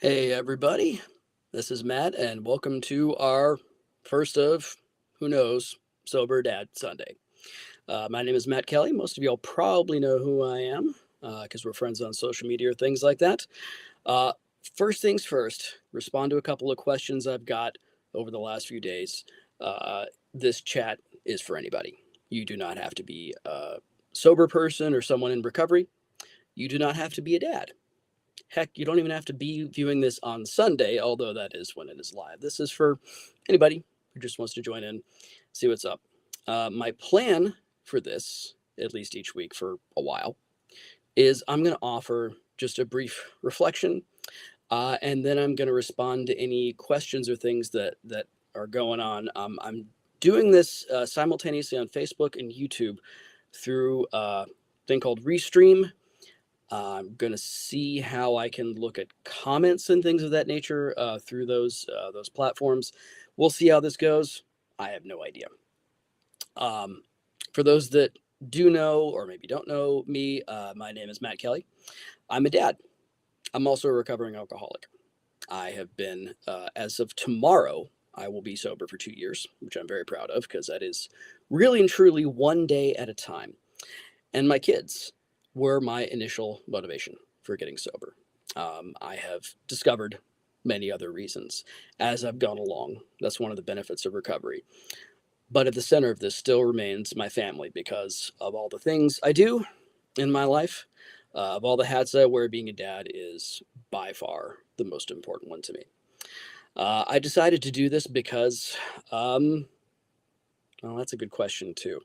Hey, everybody. This is Matt, and welcome to our first of, who knows, Sober Dad Sunday. My name is Matt Kelly. Most of y'all probably know who I am because we're friends on social media or things like that. Uh, First things first, respond to a couple of questions I've got over the last few days. This chat is for anybody. You do not have to be a sober person or someone in recovery. You do not have to be a dad. Heck, you don't even have to be viewing this on Sunday, although that is when it is live. This is for anybody who just wants to join in, see what's up. My plan for this, at least each week for a while, is I'm going to offer just a brief reflection, and then I'm going to respond to any questions or things that are going on. I'm doing this simultaneously on Facebook and YouTube through a thing called Restream. I'm going to see how I can look at comments and things of that nature through those platforms. We'll see how this goes. I have no idea. For those that do know or maybe don't know me, my name is Matt Kelly. I'm a dad. I'm also a recovering alcoholic. I have been, as of tomorrow, I will be sober for 2 years, which I'm very proud of because that is really and truly one day at a time. And my kids were my initial motivation for getting sober. I have discovered many other reasons as I've gone along. That's one of the benefits of recovery. But at the center of this still remains my family because of all the things I do in my life, of all the hats I wear, being a dad is by far the most important one to me. I decided to do this because, well, that's a good question too.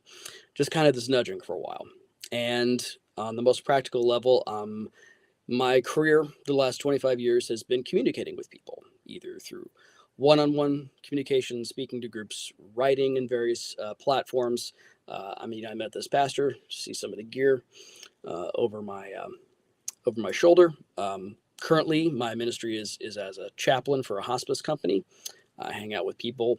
Just kind of this nudging for a while. And on the most practical level, my career the last 25 years has been communicating with people, either through one-on-one communication, speaking to groups, writing in various platforms. I met this pastor, see some of the gear over my shoulder. Currently, my ministry is as a chaplain for a hospice company. I hang out with people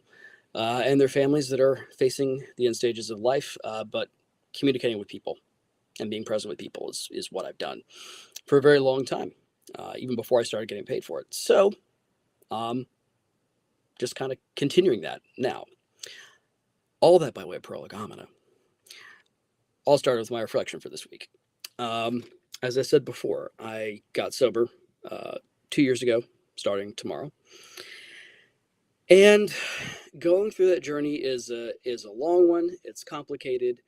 and their families that are facing the end stages of life, but communicating with people and being present with people is what I've done for a very long time, even before I started getting paid for it. So, um, just kind of continuing that now. All that by way of prologue. I'll start with my reflection for this week. Um, as I said before, I got sober 2 years ago, starting tomorrow. And going through that journey is a long one. It's complicated,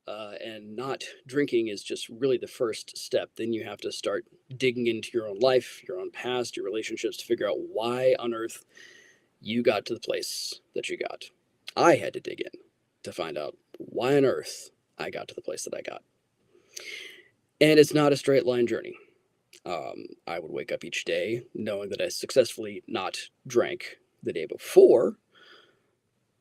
and not drinking is just really the first step. Then you have to start digging into your own life, your own past, your relationships to figure out why on earth you got to the place that you got. I had to dig in to find out why on earth I got to the place that I got. And it's not a straight line journey. I would wake up each day knowing that I successfully not drank the day before,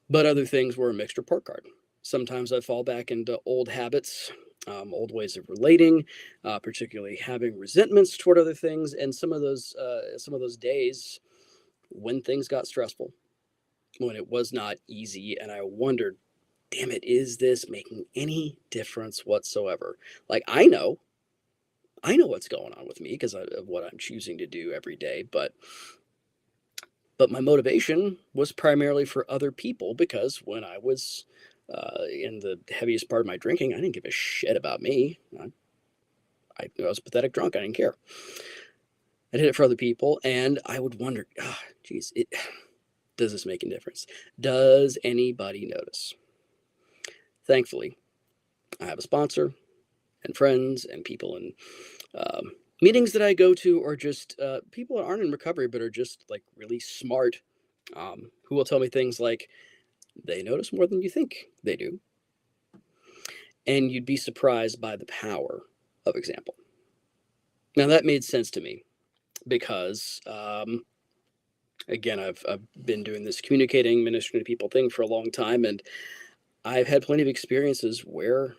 but other things were a mixed report card. Sometimes I fall back into old habits, old ways of relating, particularly having resentments toward other things, and some of those days when things got stressful, when it was not easy, and I wondered, damn it, is this making any difference whatsoever? Like I know what's going on with me because of what I'm choosing to do every day, but my motivation was primarily for other people because when I was in the heaviest part of my drinking, I didn't give a shit about me. I was pathetic drunk. I didn't care. I did it for other people, and I would wonder, geez, does this make a difference? Does anybody notice? Thankfully, I have a sponsor and friends and people in meetings that I go to, or just people that aren't in recovery but are just like really smart, who will tell me things like, they notice more than you think they do. And you'd be surprised by the power of example. Now, that made sense to me because, again, I've been doing this communicating, ministering to people thing for a long time, and I've had plenty of experiences where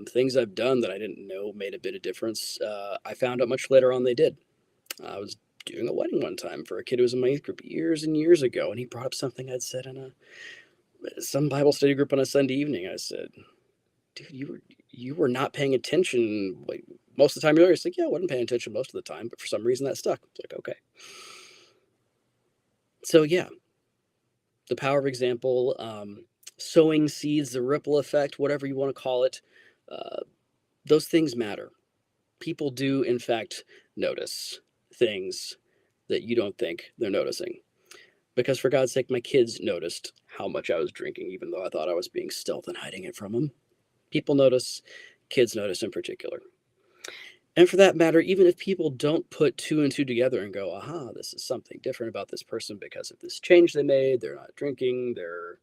things I've done that I didn't know made a bit of difference. I found out much later on they did. I was doing a wedding one time for a kid who was in my youth group years and years ago, and he brought up something I'd said in some Bible study group on a Sunday evening. I said, dude, you were not paying attention. Like most of the time, you're like, yeah, I wasn't paying attention most of the time, but for some reason that stuck. It's like, okay. So, yeah, the power of example, sowing seeds, the ripple effect, whatever you want to call it, uh, those things matter. People do, in fact, notice things that you don't think they're noticing. Because, for God's sake, my kids noticed how much I was drinking, even though I thought I was being stealth and hiding it from them. People notice, kids notice in particular. And for that matter, even if people don't put two and two together and go, aha, this is something different about this person because of this change they made, they're not drinking, they're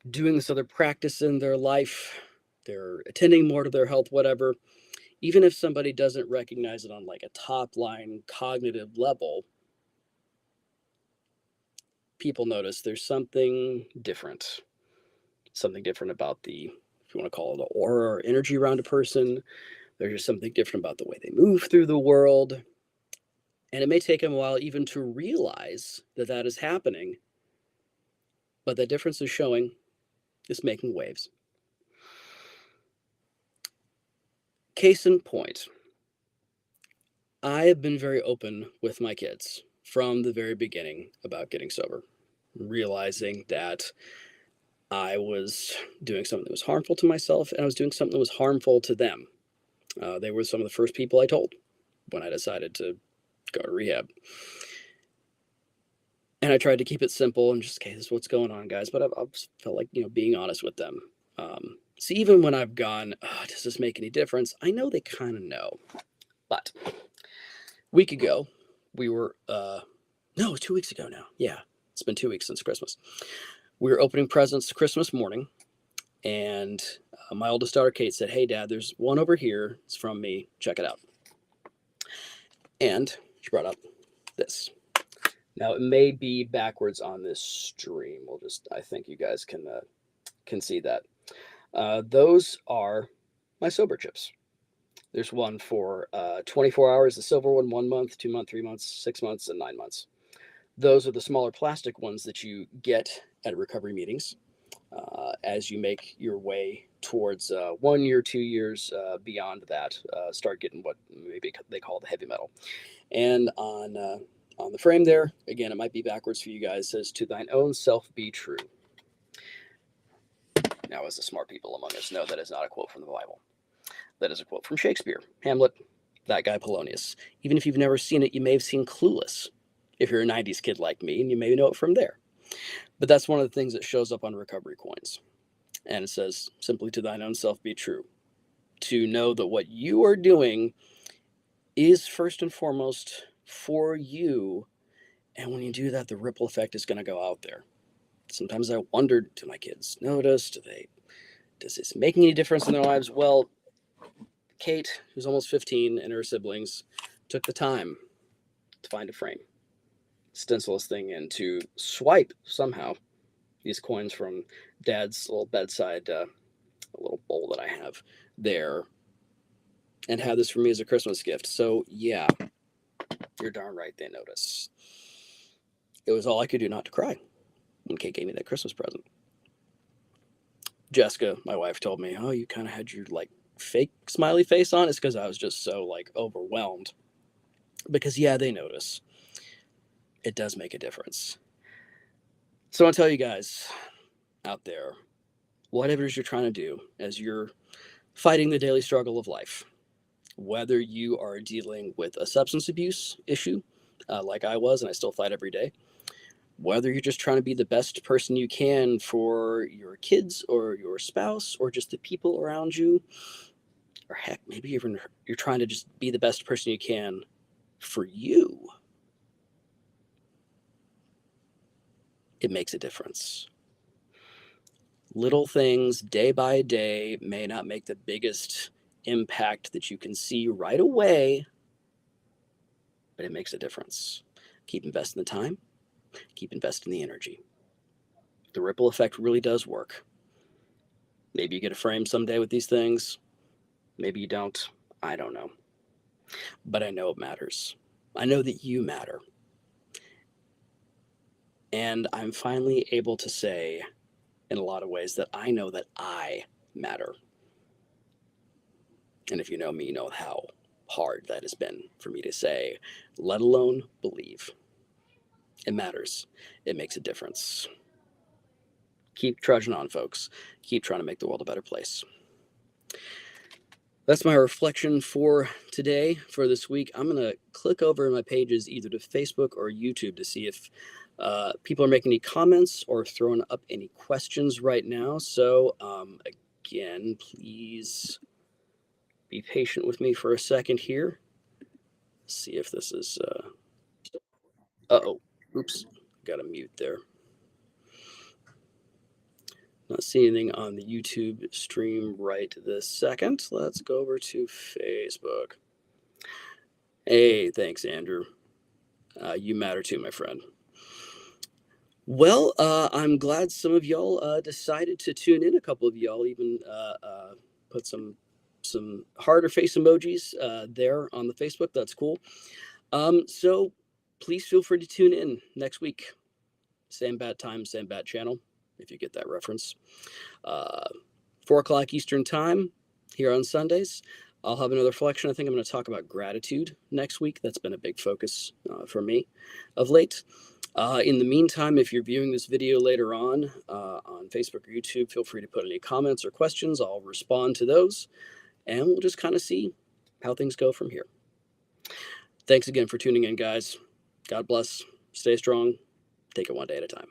doing this other practice in their life, they're attending more to their health, whatever. Even if somebody doesn't recognize it on like a top line cognitive level, people notice there's something different about the, if you want to call it, the aura or energy around a person. There's just something different about the way they move through the world. And it may take them a while even to realize that that is happening, but that difference is showing, is making waves. Case in point, I have been very open with my kids from the very beginning about getting sober, realizing that I was doing something that was harmful to myself and I was doing something that was harmful to them. They were some of the first people I told when I decided to go to rehab. And I tried to keep it simple and just, okay, this is what's going on, guys. But I've felt like, being honest with them. So even when I've gone, oh, does this make any difference? I know they kind of know. But a week ago, we were, no, it was 2 weeks ago now. Yeah, it's been 2 weeks since Christmas. We were opening presents Christmas morning. And my oldest daughter, Kate, said, hey, Dad, there's one over here. It's from me. Check it out. And she brought up this. Now, it may be backwards on this stream. I think you guys can see that. Those are my sober chips. There's one for 24 hours, the silver one, 1 month, 2 month, 3 months, 6 months, and 9 months. Those are the smaller plastic ones that you get at recovery meetings as you make your way towards 1 year, 2 years beyond that, start getting what maybe they call the heavy metal. And on the frame there, again, it might be backwards for you guys, says, to thine own self be true. Now, as the smart people among us know, that is not a quote from the Bible. That is a quote from Shakespeare, Hamlet, that guy Polonius. Even if you've never seen it, you may have seen Clueless, if you're a 90s kid like me, and you may know it from there. But that's one of the things that shows up on recovery coins. And it says, simply to thine own self be true. To know that what you are doing is first and foremost for you. And when you do that, the ripple effect is going to go out there. Sometimes I wondered, do my kids notice? Does this make any difference in their lives? Well, Kate, who's almost 15, and her siblings took the time to find a frame, stencil this thing in, to swipe somehow these coins from Dad's little bedside, a little bowl that I have there, and have this for me as a Christmas gift. So, yeah, you're darn right they notice. It was all I could do not to cry when Kate gave me that Christmas present. Jessica, my wife, told me, oh, you kind of had your like fake smiley face on. It's because I was just so like overwhelmed. Because yeah, they notice. It does make a difference. So I want to tell you guys out there, whatever it is you're trying to do as you're fighting the daily struggle of life, whether you are dealing with a substance abuse issue, like I was, and I still fight every day, whether you're just trying to be the best person you can for your kids or your spouse or just the people around you, or heck, maybe even you're trying to just be the best person you can for you, it makes a difference. Little things day by day may not make the biggest impact that you can see right away, but it makes a difference. Keep investing the time, keep investing the energy. The ripple effect really does work. Maybe you get a frame someday with these things. Maybe you don't. I don't know. But I know it matters. I know that you matter. And I'm finally able to say, in a lot of ways, that I know that I matter. And if you know me, you know how hard that has been for me to say, let alone believe. It matters. It makes a difference. Keep trudging on, folks. Keep trying to make the world a better place. That's my reflection for today, for this week. I'm going to click over my pages either to Facebook or YouTube to see if people are making any comments or throwing up any questions right now. So, again, please be patient with me for a second here. See if this is. Uh-oh. Oops. Got to mute there. Not seeing anything on the YouTube stream right this second. Let's go over to Facebook. Hey, thanks, Andrew. You matter too, my friend. Well, I'm glad some of y'all decided to tune in. A couple of y'all even put some harder face emojis there on the Facebook. That's cool. So please feel free to tune in next week. Same bad time, same bad channel, if you get that reference. 4 o'clock Eastern time here on Sundays. I'll have another reflection. I think I'm going to talk about gratitude next week. That's been a big focus for me of late. In the meantime, if you're viewing this video later on Facebook or YouTube, feel free to put any comments or questions. I'll respond to those, and we'll just kind of see how things go from here. Thanks again for tuning in, guys. God bless. Stay strong. Take it one day at a time.